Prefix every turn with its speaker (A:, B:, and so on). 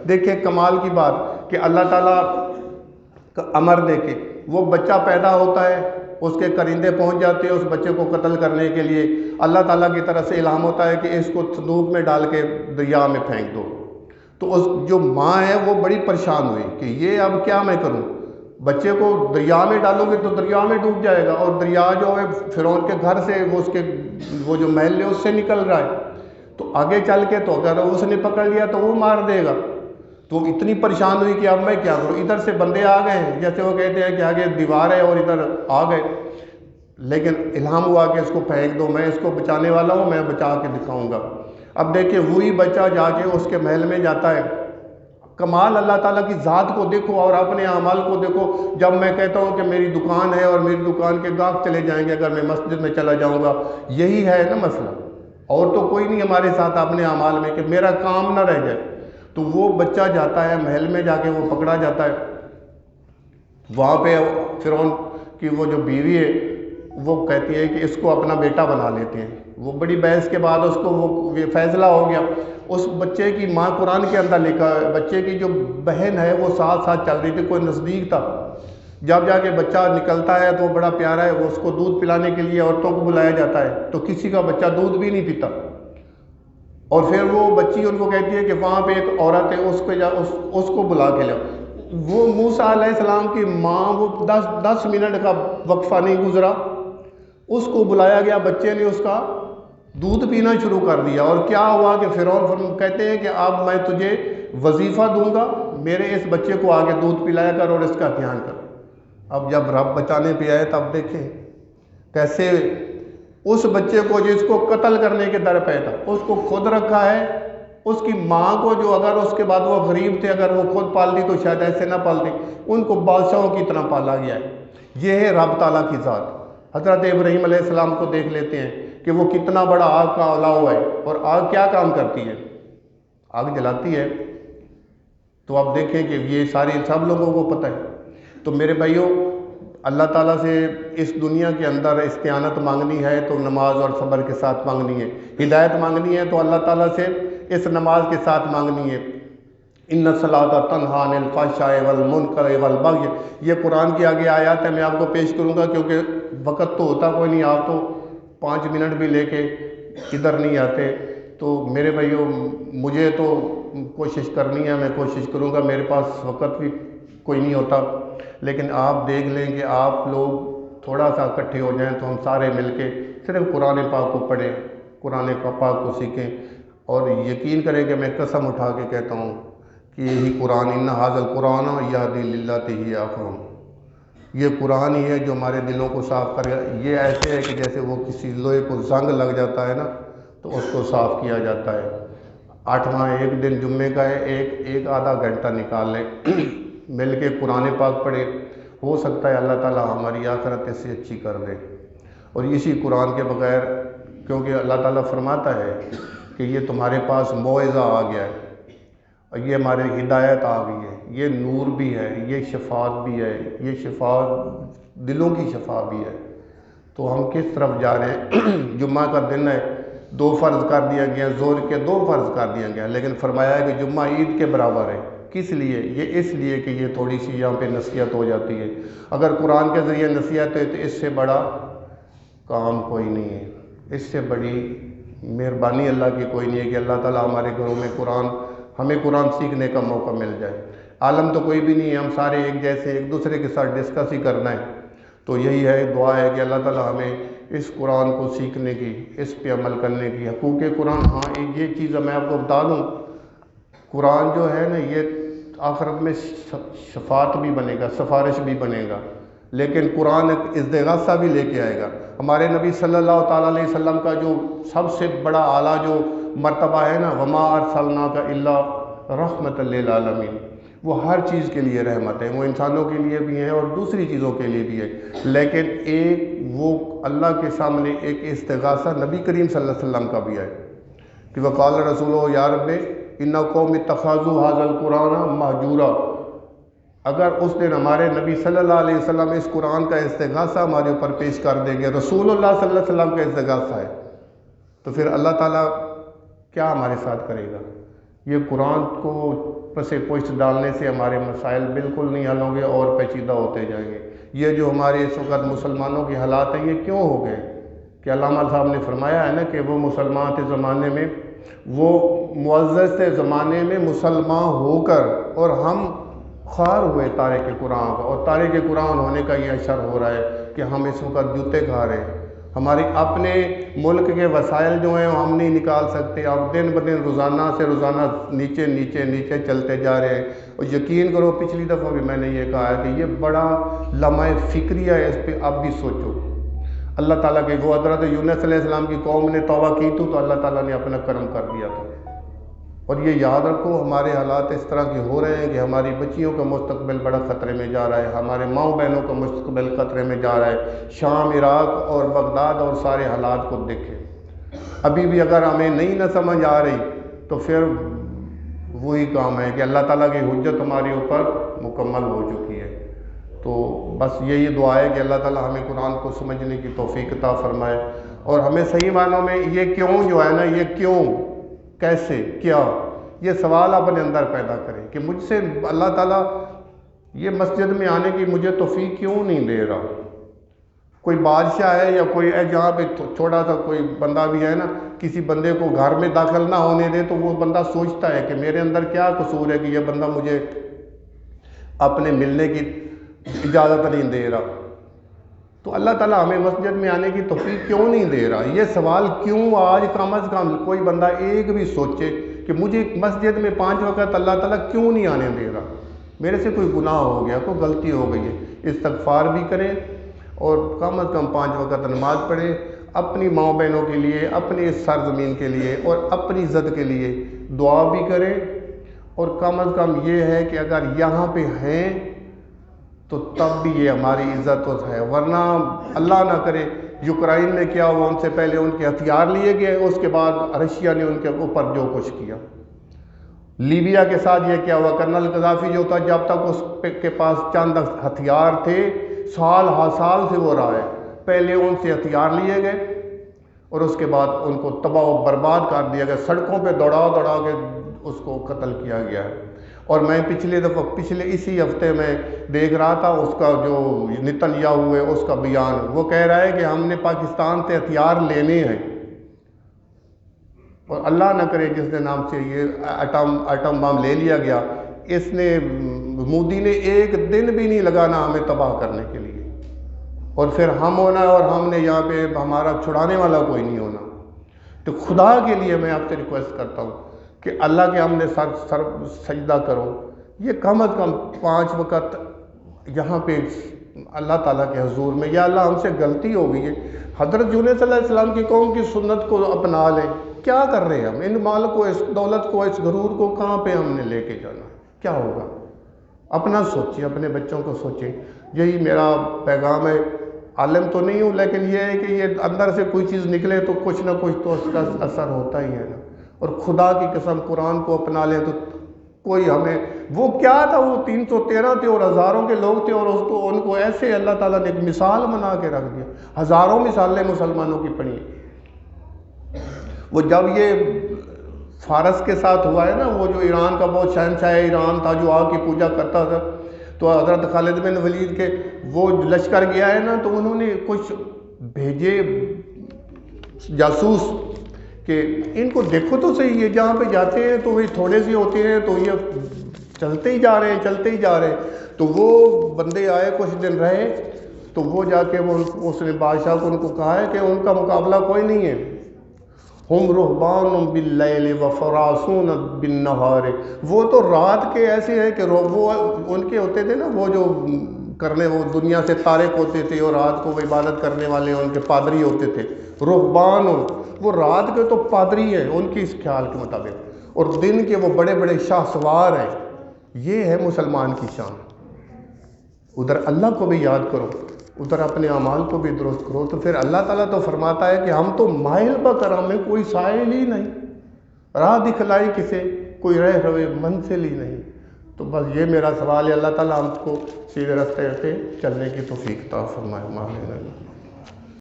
A: دیکھیں کمال کی بات کہ اللہ تعالیٰ کا امر دیکھے، وہ بچہ پیدا ہوتا ہے، اس کے کرندے پہنچ جاتے ہیں اس بچے کو قتل کرنے کے لیے، اللہ تعالیٰ کی طرف سے الہام ہوتا ہے کہ اس کو صندوق میں ڈال کے دریا میں پھینک دو۔ تو اس جو ماں ہے وہ بڑی پریشان ہوئی کہ یہ اب کیا میں کروں، بچے کو دریا میں ڈالوں گے تو دریا میں ڈوب جائے گا، اور دریا جو ہے فرعون کے گھر سے وہ جو محل ہے اس سے نکل رہا ہے، تو آگے چل کے تو اگر اس نے پکڑ لیا تو وہ مار دے گا۔ تو اتنی پریشان ہوئی کہ اب میں کیا کروں، ادھر سے بندے آ گئے ہیں، جیسے وہ کہتے ہیں کہ آگے دیوار ہے اور ادھر آ گئے، لیکن الہام ہوا کہ اس کو پھینک دو، میں اس کو بچانے والا ہوں، میں بچا کے دکھاؤں گا۔ اب دیکھیں وہی بچہ جا کے اس کے محل میں جاتا ہے، کمال اللہ تعالیٰ کی ذات کو دیکھو اور اپنے اعمال کو دیکھو۔ جب میں کہتا ہوں کہ میری دکان ہے اور میری دکان کے گاہک چلے جائیں گے اگر میں مسجد میں چلا جاؤں گا، یہی ہے نا مسئلہ، اور تو کوئی نہیں ہمارے ساتھ اپنے اعمال میں کہ میرا کام نہ رہ جائے۔ تو وہ بچہ جاتا ہے محل میں، جا کے وہ پکڑا جاتا ہے، وہاں پہ فرعون کی وہ جو بیوی ہے وہ کہتی ہے کہ اس کو اپنا بیٹا بنا لیتے ہیں۔ وہ بڑی بحث کے بعد اس کو وہ فیصلہ ہو گیا۔ اس بچے کی ماں قرآن کے اندر لکھا ہے، بچے کی جو بہن ہے وہ ساتھ ساتھ چل رہی تھی، کوئی نزدیک تھا، جب جا کے بچہ نکلتا ہے تو وہ بڑا پیارا ہے، وہ اس کو دودھ پلانے کے لیے عورتوں کو بلایا جاتا ہے، تو کسی کا بچہ دودھ بھی نہیں پیتا، اور پھر وہ بچی ان کو کہتی ہے کہ وہاں پہ ایک عورت ہے، اس کو بلا کے لاؤ۔ وہ موسیٰ علیہ السلام کی ماں، وہ 10 منٹ کا وقفہ نہیں گزرا، اس کو بلایا گیا، بچے نے اس کا دودھ پینا شروع کر دیا، اور کیا ہوا کہ فرعون کہتے ہیں کہ اب میں تجھے وظیفہ دوں گا، میرے اس بچے کو آگے دودھ پلایا کر اور اس کا دھیان کر۔ اب جب رب بچانے پہ آئے تب دیکھیں کیسے اس بچے کو جس کو قتل کرنے کے در پہ تھا، اس کو خود رکھا ہے، اس کی ماں کو جو اگر اس کے بعد وہ غریب تھے، اگر وہ خود پالتی تو شاید ایسے نہ پالتی، ان کو بادشاہوں کی طرح پالا گیا ہے۔ یہ ہے رب تعالیٰ کی ذات۔ حضرت ابراہیم علیہ السلام کو دیکھ لیتے ہیں کہ وہ کتنا بڑا آگ کا الاؤ ہے، اور آگ کیا کام کرتی ہے، آگ جلاتی ہے۔ تو آپ دیکھیں کہ یہ سب لوگوں کو پتہ ہے۔ تو میرے بھائیوں، اللہ تعالیٰ سے اس دنیا کے اندر استعانت مانگنی ہے تو نماز اور صبر کے ساتھ مانگنی ہے، ہدایت مانگنی ہے تو اللہ تعالیٰ سے اس نماز کے ساتھ مانگنی ہے۔ ان الصلاۃ تنہی عن الفحشاء والمنکر والبغی، یہ قرآن کی آگے آیات ہے، میں آپ کو پیش کروں گا کیونکہ وقت تو ہوتا کوئی نہیں، آپ تو 5 منٹ بھی لے کے ادھر نہیں آتے۔ تو میرے بھائیوں، مجھے تو کوشش کرنی ہے، میں کوشش کروں گا، میرے پاس وقت بھی کوئی نہیں ہوتا، لیکن آپ دیکھ لیں کہ آپ لوگ تھوڑا سا اکٹھے ہو جائیں تو ہم سارے مل کے صرف قرآن پاک کو پڑھیں، قرآن پاک کو سیکھیں، اور یقین کریں کہ میں قسم اٹھا کے کہتا ہوں کہ یہی قرآن، ان ھذا القرآن یہدی للتی ہی اقوم، یہ قرآن ہی ہے جو ہمارے دلوں کو صاف کرے گا۔ یہ ایسے ہے کہ جیسے وہ کسی لوہے کو زنگ لگ جاتا ہے نا تو اس کو صاف کیا جاتا ہے۔ 8واں ایک دن جمعے کا ہے، ایک آدھا گھنٹہ نکال لیں، مل کے قرآن پاک پڑھے، ہو سکتا ہے اللہ تعالیٰ ہماری آخرت اس سے اچھی کر دے۔ اور اسی قرآن کے بغیر، کیونکہ اللہ تعالیٰ فرماتا ہے کہ یہ تمہارے پاس موعظہ آ گیا ہے، اور یہ ہمارے ہدایت آ گئی ہے، یہ نور بھی ہے، یہ شفاعت بھی ہے، یہ شفاعت دلوں کی شفا بھی ہے۔ تو ہم کس طرف جا رہے ہیں؟ جمعہ کا دن ہے، 2 فرض کر دیا گیا، ظہر کے 2 فرض کر دیا گیا، لیکن فرمایا ہے کہ جمعہ عید کے برابر ہے۔ کس لیے؟ یہ اس لیے کہ یہ تھوڑی سی یہاں پہ نصیحت ہو جاتی ہے۔ اگر قرآن کے ذریعے نصیحت ہے تو اس سے بڑا کام کوئی نہیں ہے، اس سے بڑی مہربانی اللہ کی کوئی نہیں ہے کہ اللہ تعالیٰ ہمارے گھروں میں ہمیں قرآن سیکھنے کا موقع مل جائے۔ عالم تو کوئی بھی نہیں ہے، ہم سارے ایک جیسے، ایک دوسرے کے ساتھ ڈسکس ہی کرنا ہے۔ تو یہی ہے، دعا ہے کہ اللہ تعالیٰ ہمیں اس قرآن کو سیکھنے کی، اس پہ عمل کرنے کی، حقوق قرآن۔ ہاں یہ چیز میں آپ کو بتا دوں، قرآن جو ہے نا یہ آخرت میں شفاعت بھی بنے گا، سفارش بھی بنے گا، لیکن قرآن ایک استغاثہ بھی لے کے آئے گا۔ ہمارے نبی صلی اللہ تعالیٰ علیہ وسلم کا جو سب سے بڑا اعلیٰ جو مرتبہ ہے نا، وما ارسلناک الا رحمۃ للعالمین، وہ ہر چیز کے لیے رحمت ہے، وہ انسانوں کے لیے بھی ہے اور دوسری چیزوں کے لیے بھی ہے، لیکن ایک وہ اللہ کے سامنے ایک استغاثہ نبی کریم صلی اللہ علیہ وسلم کا بھی ہے کہ وقال رسول یا رب ان قوم اتخذوا ھذا القرآن مہجورا۔ اگر اس دن ہمارے نبی صلی اللہ علیہ وسلم اس قرآن کا استغاثہ ہمارے اوپر پیش کر دیں گے، رسول اللہ صلی اللہ علیہ وسلم کا استغاثہ ہے، تو پھر اللہ تعالیٰ کیا ہمارے ساتھ کرے گا؟ یہ قرآن کو پس پشت ڈالنے سے ہمارے مسائل بالکل نہیں حل ہوں گے اور پیچیدہ ہوتے جائیں گے۔ یہ جو ہمارے اس وقت مسلمانوں کے حالات ہیں یہ کیوں ہو گئے کہ علامہ صاحب نے فرمایا ہے نا کہ وہ مسلمان تھے زمانے میں، وہ معزز تھے زمانے میں مسلمان ہو کر، اور ہم خوار ہوئے تارک قرآن کا، اور تارک قرآن ہونے کا یہ اثر ہو رہا ہے کہ ہم اس وقت جوتے کھا رہے ہیں۔ ہمارے اپنے ملک کے وسائل جو ہیں ہم نہیں نکال سکتے، اب دن بدن روزانہ سے روزانہ نیچے نیچے نیچے چلتے جا رہے ہیں۔ اور یقین کرو پچھلی دفعہ بھی میں نے یہ کہا ہے کہ یہ بڑا لمحہ فکریہ ہے، اس پہ اب بھی سوچو۔ اللہ تعالیٰ کے وہ حضرت یونس علیہ السلام کی قوم نے توبہ کی تو اللہ تعالیٰ نے اپنا کرم کر دیا تھا۔ اور یہ یاد رکھو ہمارے حالات اس طرح کے ہو رہے ہیں کہ ہماری بچیوں کا مستقبل بڑا خطرے میں جا رہا ہے، ہمارے ماؤں بہنوں کا مستقبل خطرے میں جا رہا ہے۔ شام، عراق اور بغداد اور سارے حالات کو دیکھیں، ابھی بھی اگر ہمیں نہیں نہ سمجھ آ رہی تو پھر وہی کام ہے کہ اللہ تعالیٰ کی حجت ہمارے اوپر مکمل ہو چکی ہے۔ تو بس یہی دعا ہے کہ اللہ تعالیٰ ہمیں قرآن کو سمجھنے کی توفیق عطا فرمائے، اور ہمیں صحیح معنوں میں یہ کیوں جو ہے نا، یہ کیوں، کیسے، کیا، یہ سوال اپنے اندر پیدا کریں کہ مجھ سے اللہ تعالیٰ یہ مسجد میں آنے کی مجھے توفیق کیوں نہیں دے رہا۔ کوئی بادشاہ ہے یا کوئی ہے جہاں پہ چھوٹا سا کوئی بندہ بھی ہے نا، کسی بندے کو گھر میں داخل نہ ہونے دے تو وہ بندہ سوچتا ہے کہ میرے اندر کیا قصور ہے کہ یہ بندہ مجھے اپنے ملنے کی اجازت نہیں دے رہا۔ تو اللہ تعالیٰ ہمیں مسجد میں آنے کی توفیق کیوں نہیں دے رہا، یہ سوال کیوں آج کم از کم کوئی بندہ ایک بھی سوچے کہ مجھے مسجد میں 5 وقت اللہ تعالیٰ کیوں نہیں آنے دے رہا، میرے سے کوئی گناہ ہو گیا، کوئی غلطی ہو گئی ہے۔ استغفار بھی کریں اور کم از کم 5 وقت نماز پڑھیں، اپنی ماؤں بہنوں کے لیے، اپنی اس سرزمین کے لیے اور اپنی عزت کے لیے دعا بھی کریں، اور کم از کم یہ ہے کہ اگر یہاں پہ ہیں تو تب بھی یہ ہماری عزت ہے، ورنہ اللہ نہ کرے یوکرائن میں کیا ہوا، ان سے پہلے ان کے ہتھیار لیے گئے، اس کے بعد رشیا نے ان کے اوپر جو کچھ کیا۔ لیبیا کے ساتھ یہ کیا ہوا، کرنل قذافی جو تھا جب تک اس کے پاس چند ہتھیار تھے سال ہا سال سے وہ رہا ہے، پہلے ان سے ہتھیار لیے گئے اور اس کے بعد ان کو تباہ و برباد کر دیا گیا، سڑکوں پہ دوڑا دوڑا کے اس کو قتل کیا گیا ہے۔ اور میں پچھلے اسی ہفتے میں دیکھ رہا تھا اس کا جو نتن یاہو ہے اس کا بیان، وہ کہہ رہا ہے کہ ہم نے پاکستان سے ہتھیار لینے ہیں، اور اللہ نہ کرے جس کے نام سے یہ ایٹم بم لے لیا گیا، اس نے مودی نے ایک دن بھی نہیں لگانا ہمیں تباہ کرنے کے لیے، اور پھر ہم ہونا اور ہم نے یہاں پہ ہمارا چھڑانے والا کوئی نہیں ہونا۔ تو خدا کے لیے میں آپ سے ریکویسٹ کرتا ہوں کہ اللہ کے ہم نے سر سجدہ کرو، یہ کم از کم 5 وقت یہاں پہ اللہ تعالیٰ کے حضور میں، یا اللہ ہم سے غلطی ہو گئی ہے، حضرت یونس علیہ السلام کی قوم کی سنت کو اپنا لیں۔ کیا کر رہے ہیں ہم، ان مال کو، اس دولت کو، اس غرور کو کہاں پہ ہم نے لے کے جانا ہے، کیا ہوگا؟ اپنا سوچیں، اپنے بچوں کو سوچیں۔ یہی میرا پیغام ہے۔ عالم تو نہیں ہوں، لیکن یہ ہے کہ یہ اندر سے کوئی چیز نکلے تو کچھ نہ کچھ تو اس کا اثر ہوتا ہی ہے نا۔ اور خدا کی قسم قرآن کو اپنا لیں تو کوئی ہمیں، وہ کیا تھا، وہ 313 تھے اور ہزاروں کے لوگ تھے، اور ان کو ایسے اللہ تعالیٰ نے ایک مثال بنا کے رکھ دیا۔ ہزاروں مثالیں مسلمانوں کی پڑھی۔ وہ جب یہ فارس کے ساتھ ہوا ہے نا، وہ جو ایران کا بہت شہنشاہ ایران تھا جو آگ کی پوجا کرتا تھا، تو حضرت خالد بن ولید کے وہ لشکر گیا ہے نا، تو انہوں نے کچھ بھیجے جاسوس کہ ان کو دیکھو تو صحیح، یہ جہاں پہ جاتے ہیں تو وہی تھوڑے سے ہوتے ہیں، تو یہ چلتے ہی جا رہے ہیں، چلتے ہی جا رہے ہیں۔ تو وہ بندے آئے، کچھ دن رہے، تو وہ جا کے اس نے بادشاہ کو ان کو کہا ہے کہ ان کا مقابلہ کوئی نہیں ہے، ہم رہبان باللیل وفراسون بالنہار، وہ تو رات کے ایسے ہیں کہ وہ ان کے ہوتے تھے نا، وہ جو کرنے، وہ دنیا سے تارک ہوتے تھے اور رات کو وہ عبادت کرنے والے ان کے پادری ہوتے تھے، رہبان، وہ رات کے تو پادری ہیں ان کی اس خیال کے مطابق، اور دن کے وہ بڑے بڑے شاہ سوار ہیں۔ یہ ہے مسلمان کی شان۔ ادھر اللہ کو بھی یاد کرو، ادھر اپنے اعمال کو بھی درست کرو، تو پھر اللہ تعالیٰ تو فرماتا ہے کہ ہم تو مائل بکر، ہمیں کوئی سائل ہی نہیں، راہ دکھلائی کسے، کوئی رہ روے منزل ہی نہیں۔ تو بس یہ میرا سوال ہے، اللہ تعالیٰ ہم کو سیدھے راستے پہ چلنے کی توفیق عطا فرمائے۔